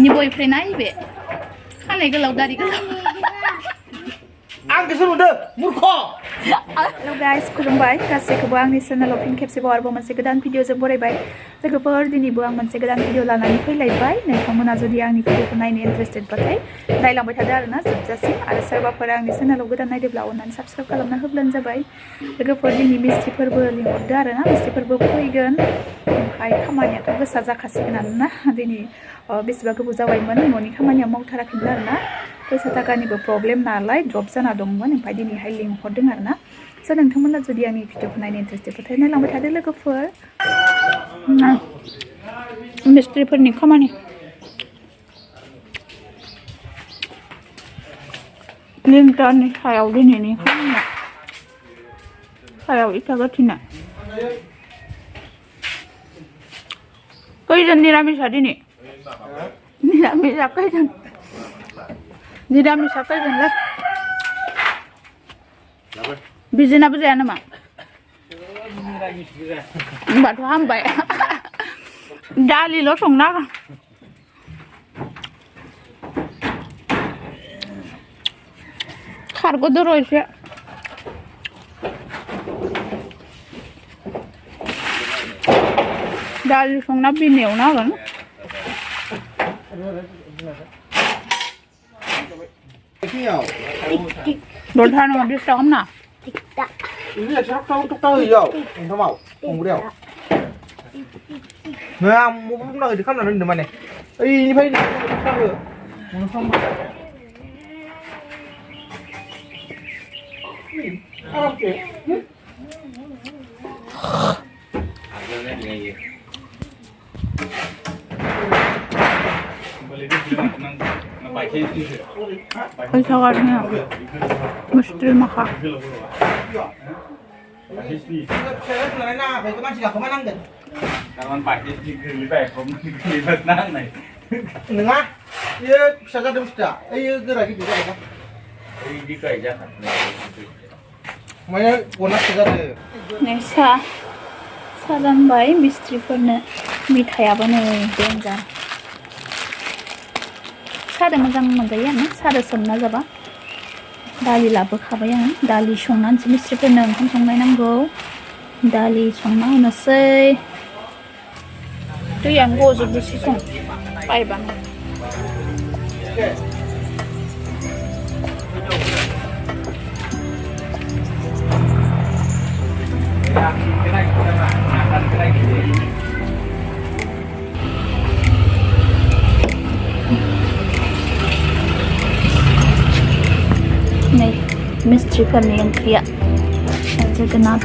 ini boyfriend aja be kan lagi galau dari galau Angkat suruh deh, murko. Hello guys, खुलुमबाय गासैखौबो आंनि चेनेलाव फिन खेबसेबाव आरोबाव मोनसे गोदान भिडिअजों बरायबाय लोगोफोर दिनैबो आं मोनसे गोदान भिडिअ लानानै फैलायबाय नोंथांमोना जुदि आंनि भिडिअखौ नायनो इन्टारेस्टेड बाथाय नायलांबाय थादो आरोना जोबजासिम आरो सोरबाफोर आंनि चेनेलाव गोदान नायदोंब्ला अननानै साबस्क्राइब खालामना होब्लानो जाबाय लोगोफोर दिनै मिस्ट्रि फोरबो लिंहरदो आरोना मिस्ट्रि फोरबो फैगोन ओमफ्राय खामानियाथ' गोसा जाखासिगोन आरोना दिनै बेसेबा गोबाव जाबायमोन न'नि खामानिया मावथाराखैमोन आरोना फैसा थाखानिबो प्रब्लेम नालाय ड्रप जाना दंमोन ओमफ्राय दिनैहाय लिंहरदों आरोना स' नोंथांमोना जुदि आंनि भिडिअखौ नायनो इन्टारेस्टेड बाथाय नायलांबाय थादो लोगोफोर मिस्ट्रिफोरनि खामानि लिंटारनि सायाव दिनैनि खामानिया सायाव इथा गाथिना खैजोन निरामिसा दिनै निरामिसा खैजोन निरामिसा खैजोनलै बिजोनाबो जाया नामा होमबाथ' हामबाय दालिल' संना खारग'दो र' एसे दालि संना बिन एवना होगोन दलथा नङा डिस्टार्ब खालामना Ini ya serap tahu hijau, enggak mau, dia. Nah, mau pulang di kamar di mana? Ini bayi tahu, mau sama. Oke. Machahary mesti makan. Kalau pakai di baik, kamu di benang nih. Nengah, iya bisa jadi mesti. Iya gerak gitu kan? Ini di kerja kan. Makanya ponas segala. Nesa, salam baik mistri pernah mithai apa nih benza. Sada मोजां मोनजायो आरो sada सोमना जाबा दालि लाबोखाबाय आं दालि संनानैसो मिस्ट्रिफोरनो ओंखाम संलायनांगौ दालि संना होनोसै दैयानो गजोबनोसै सं बायबानो Nih, mistriफोरनि ओंख्रिया जोगोनार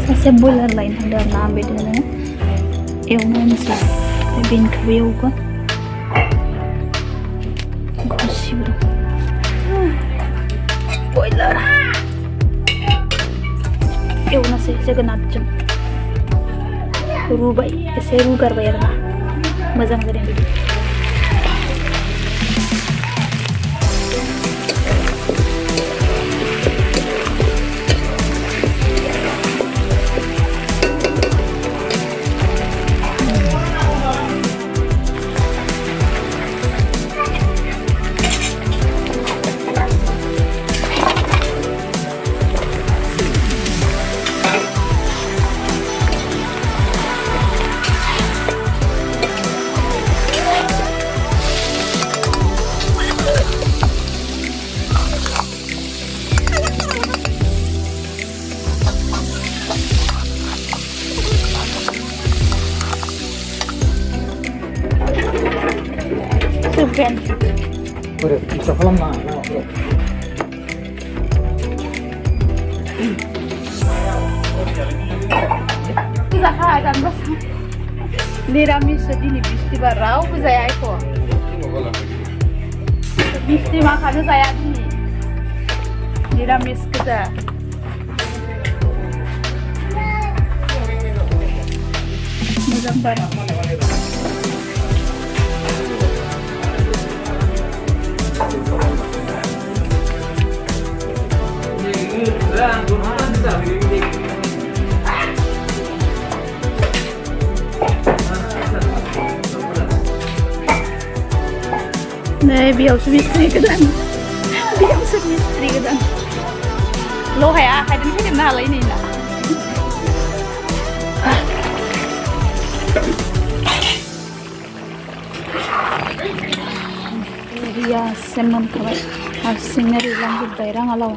सासे बयलार लायनो थांदों आरोना आं बिदिनो एवनोसै बेनखौबो एवगोन गासिबो बयलार एवनोसै जोगोनारजों रुबाय एसे रुगारबाय आरोना मोजां जादों बिदि Ben. Boleh, bisa film lah. Kita akan bersama. Niramis sedih bisti barau saya itu. Bisti makannya saya ini. Niramis kita. Mudah banget. Này biểu sư mistri cái đàn. Biểu sư mistri cái đàn. Lô hay à, hay đến cái điểm nào lấy này nè. Dia semam kawai. Singeri lang bayrang alaw.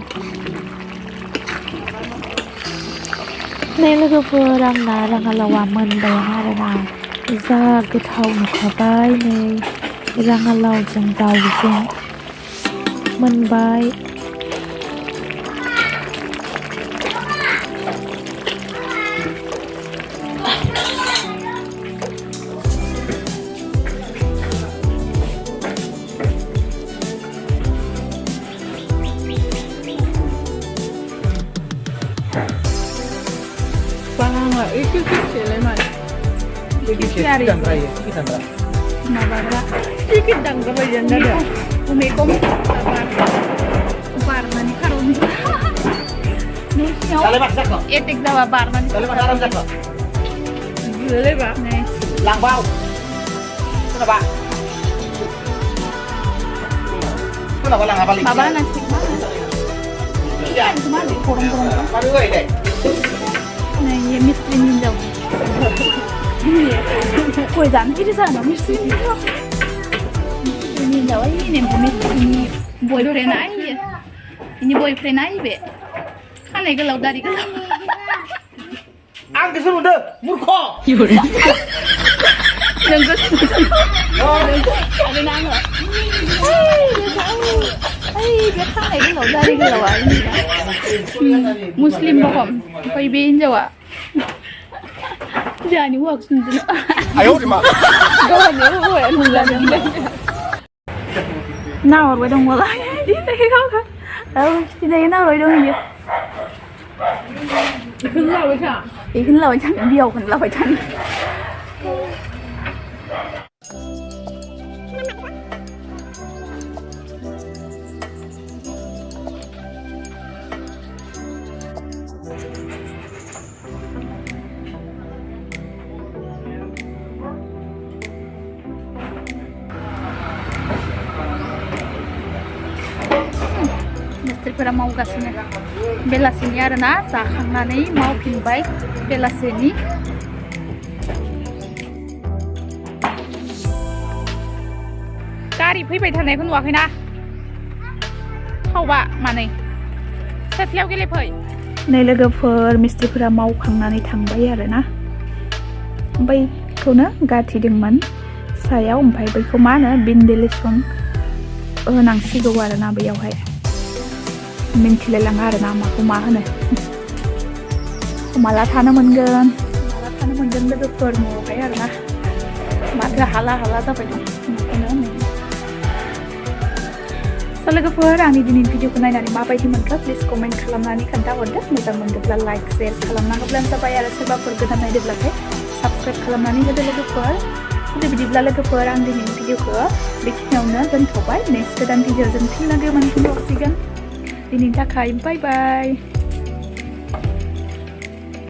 Này là cái rang na rang alawa mình bayang ara na. Za githau na khabai ne. Rang alaw jang daw jeng. Mình bay. Iki sele man. Iki sele dan raya, iki dan raya. Nabara. Iki dang ka ba yan dada? Umikom bar mani karon. Dale mak sak. Etik dawa bar mani. Dale mak dalam sak. Dale ba? Này. Lang bao. Itu ba? Itu lah lang balik. Baba nasi mana? Ya, Mana? Kurang-kurang. baru deh. Này, ये मिस्त्री नहीं जाओ। कोई जान की जैसा ना मिस्त्री नहीं जाओ। नहीं जाओ ये नहीं मिस्त्री boyfriend आई है। ini boyfriend आई बे। खाने के लाउ दारी के लाउ। Ang kesuruh deh, murko. Nenggus. Ada nangga. Dia खाने के लाउ दारी के लाउ I. Muslim bokom. Koi bein jawa. Jangan work sendiri. Ayo di mak. Gawat ni, gawat mulan yang baik. Nào rồi đồng hồ lại đi đây không hả? Đi đây nào rồi đâu nhỉ? Khấn lâu vậy chả? Khấn lâu chả, biểu khấn lâu chả. Mistriफोरा मावगासिनो बेलासिनि आरोना जाखांनानै मावफिनबाय बेलासिनि गारि फैबाय थानायखौ नुवाखैना खावबा मानै सेथ्लायाव गेलेफै नै लोगोफोर मिस्ट्रिफोरा मावखांनानै थांबाय आरोना बैखौनो गाथिदोंमोन सायाव ओमफ्राय बैखौ मा होनो भेन्टिलेसन होनांसिगौ आरोना बैयावहाय मिन्थिलायलाङा आरोना माखौ मा होनो माला थानो मोनगोन लोगोफोर न'आवहाय आरोना माथो हाला जाबाय दं लोगोफोर आंनि दिनैनि भिडिअखौ नायनानै माबायदि मोनखो प्लिज कमेन्ट खालामनानै खोन्थाहरदो मोजां मोनदोंब्ला लाइक शेयार खालामना होब्लानो जाबाय आरो सोरबाफोर गोदान नायदोंब्लाथाय साबस्क्राइब खालामनानै होदो लोगोफोर बिदिब्ला लोगोफोर आं दिनैनि भिडिअखौ बेखिनियावनो दोनथ'बाय नेक्स्ट गोदान भिडिअजों फिन लोगो मोनफिनबावसिगोन दिनैनि थाखाय बाय बाय